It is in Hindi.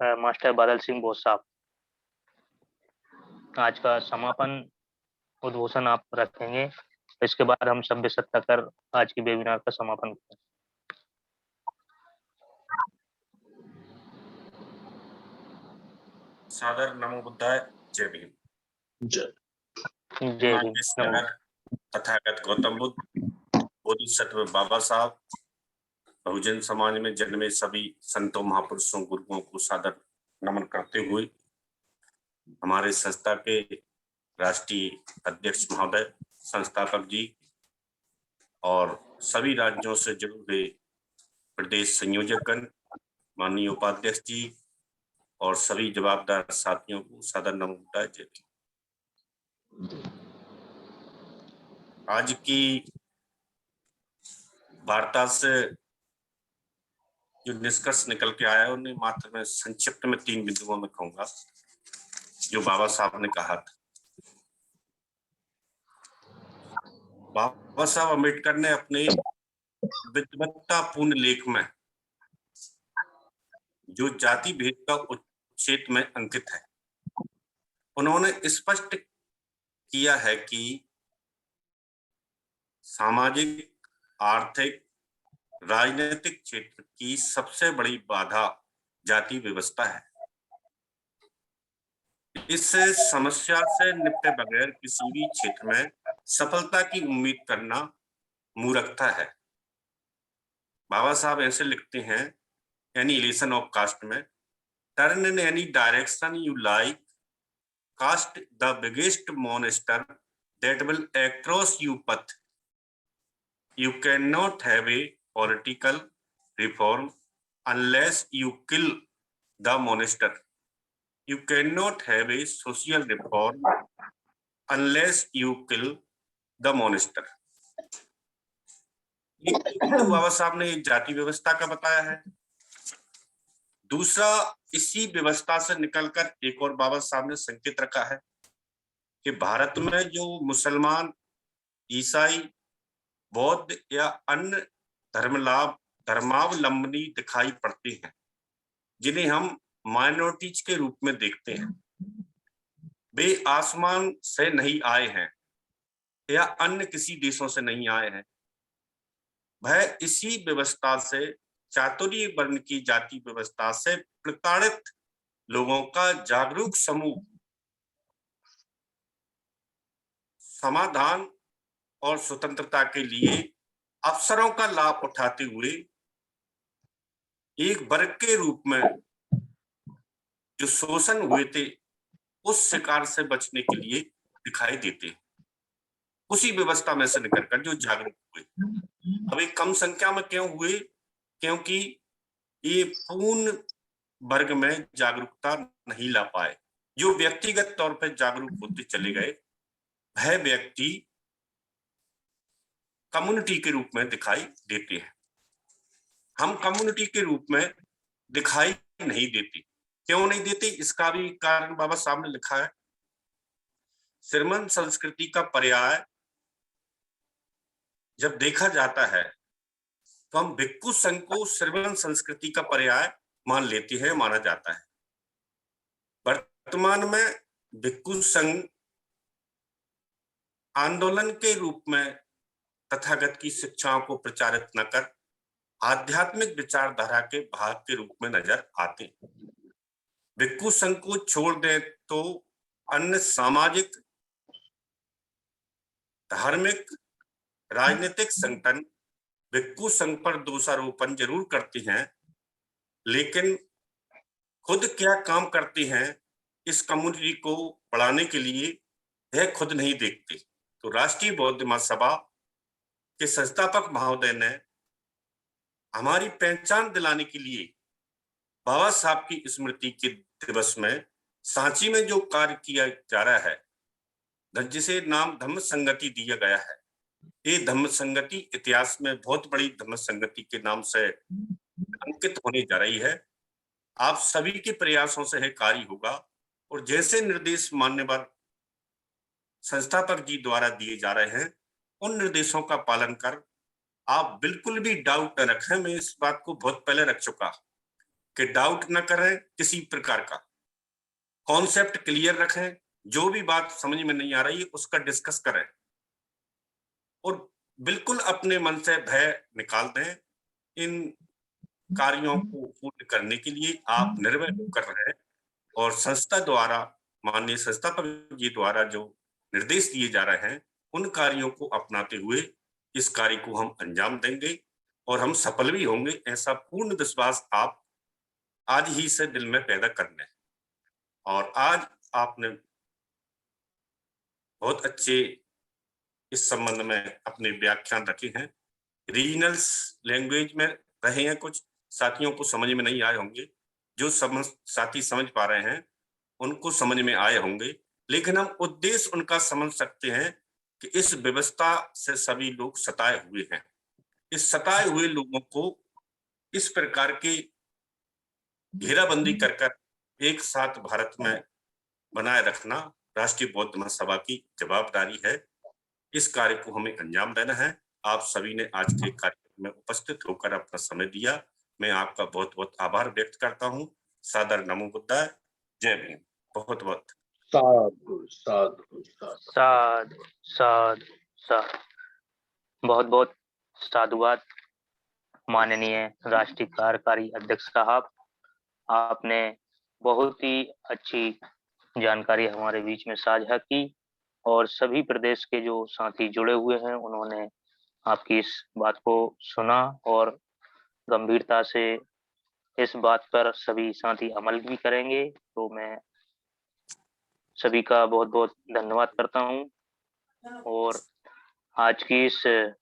मास्टर बादल सिंह बोस साहब। आज का समापन उद्घोषण आप रखेंगे, इसके बाद हम सभ्य सत्ता कर आज की वेबिनार का समापन करें। सादर नमो बुद्धाय। जय भीम। जय भीम। नमो। तथागत गौतम बुद्ध, बोधिसत्व बाबा साहब, बहुजन समाज में जन्मे सभी संतों, महापुरुषों, गुरुओं को सादर नमन करते हुए हमारे संस्था के राष्ट्रीय अध्यक्ष महोदय, संस्थापक जी और सभी राज्यों से जुड़े हुए प्रदेश संयोजकगण, माननीय उपाध्यक्ष जी और सभी जवाबदार साथियों को सादर नमो बुद्धाय। जय भीम। आज की वार्ता से जो निष्कर्ष निकल के आया उन्हें मात्र मैं संक्षिप्त में 3 बिंदुओं में कहूंगा जो बाबा साहब ने कहा था। बाबा साहब अम्बेडकर ने अपने विद्वत्तापूर्ण लेख में जो जाति भेद का उच्छेद में अंकित है, उन्होंने स्पष्ट किया है कि सामाजिक, आर्थिक, राजनीतिक क्षेत्र की सबसे बड़ी बाधा जाति व्यवस्था है। इस समस्या से निपटे बगैर किसी भी क्षेत्र में सफलता की उम्मीद करना मूर्खता है। बाबा साहब ऐसे लिखते हैं, एनिहिलेशन ऑफ कास्ट में, turn in any direction you like, caste the biggest monster that will across you path, you can not have a political reform unless you kill the monster, you cannot have a social reform unless you kill the monster। बाबा साहब ने जाति व्यवस्था का बताया है। दूसरा, इसी व्यवस्था से निकलकर एक और बाबा साहब ने संकेत रखा है कि भारत में जो मुसलमान, ईसाई, बौद्ध या अन्य धर्मावलंबी दिखाई पड़ते हैं, जिन्हें हम माइनॉरिटीज के रूप में देखते हैं, वे आसमान से नहीं आए हैं या अन्य किसी देशों से नहीं आए हैं। वह इसी व्यवस्था से, चातुर्य वर्ण की जाति व्यवस्था से प्रताड़ित लोगों का जागरूक समूह समाधान और स्वतंत्रता के लिए अवसरों का लाभ उठाते हुए एक वर्ग के रूप में जो शोषण हुए थे उस शिकार से बचने के लिए दिखाई देते, उसी व्यवस्था में से निकलकर जो जागरूक हुए। अभी कम संख्या में क्यों हुए? क्योंकि ये पूर्ण वर्ग में जागरूकता नहीं ला पाए। जो व्यक्तिगत तौर पर जागरूक होते चले गए, वह व्यक्ति कम्युनिटी के रूप में दिखाई देते हैं। हम कम्युनिटी के रूप में दिखाई नहीं देते। क्यों नहीं देते? इसका भी कारण बाबा साहब ने लिखा है। श्रीमन संस्कृति का पर्याय जब देखा जाता है तो हम भिक्खु संघ को श्रीमन संस्कृति का पर्याय मान लेते हैं, माना जाता है। वर्तमान में भिक्खु संघ आंदोलन के रूप में तथागत की शिक्षाओं को प्रचारित न कर आध्यात्मिक विचारधारा के भाग के रूप में नजर आते। भिक्खु संघ को छोड़ दे तो अन्य सामाजिक, धार्मिक, राजनीतिक संगठन भिक्खु संघ पर दोषारोपण जरूर करते हैं, लेकिन खुद क्या काम करते हैं इस कम्युनिटी को बढ़ाने के लिए यह खुद नहीं देखते। तो राष्ट्रीय बौद्ध महासभा के संस्थापक महोदय ने हमारी पहचान दिलाने के लिए बाबा साहब की स्मृति के दिवस में सांची में जो कार्य किया जा रहा है, जिसे नाम धम्म संगति दिया गया है, ये धम्म संगति इतिहास में बहुत बड़ी धम्म संगति के नाम से अंकित होने जा रही है। आप सभी के प्रयासों से यह कार्य होगा और जैसे निर्देश मान्यवर संस्थापक जी द्वारा दिए जा रहे हैं, उन निर्देशों का पालन कर आप बिल्कुल भी डाउट न रखें। मैं इस बात को बहुत पहले रख चुका कि डाउट न करें किसी प्रकार का, कॉन्सेप्ट क्लियर रखें, जो भी बात समझ में नहीं आ रही है उसका डिस्कस करें और बिल्कुल अपने मन से भय निकाल दें। इन कार्यों को पूर्ण करने के लिए आप निर्भय होकर रहें और संस्था द्वारा, माननीय संस्थापक जी द्वारा जो निर्देश दिए जा रहे हैं, उन कार्यों को अपनाते हुए इस कार्य को हम अंजाम देंगे और हम सफल भी होंगे, ऐसा पूर्ण विश्वास आप आज ही से दिल में पैदा कर लें। और आज आपने बहुत अच्छे इस संबंध में अपने व्याख्यान रखे हैं। रीजनल्स लैंग्वेज में रहे हैं, कुछ साथियों को समझ में नहीं आए होंगे, जो साथी समझ पा रहे हैं उनको समझ में आए होंगे, लेकिन हम उद्देश्य उनका समझ सकते हैं कि इस व्यवस्था से सभी लोग सताए हुए हैं। इस सताए हुए लोगों को इस प्रकार की घेराबंदी कर एक साथ भारत में बनाए रखना राष्ट्रीय बौद्ध महासभा की जवाबदारी है। इस कार्य को हमें अंजाम देना है। आप सभी ने आज के कार्यक्रम में उपस्थित होकर अपना समय दिया, मैं आपका बहुत बहुत आभार व्यक्त करता हूँ। सादर नमो बुद्धाय, जय भीम। बहुत बहुत साधु साधु साधु साधु साधु साधु। बहुत बहुत साधुवाद माननीय राष्ट्रीय कार्यकारी अध्यक्ष साहब, आपने बहुत ही अच्छी जानकारी हमारे बीच में साझा की और सभी प्रदेश के जो साथी जुड़े हुए हैं उन्होंने आपकी इस बात को सुना और गंभीरता से इस बात पर सभी साथी अमल भी करेंगे। तो मैं सभी का बहुत बहुत धन्यवाद करता हूं और आज की इस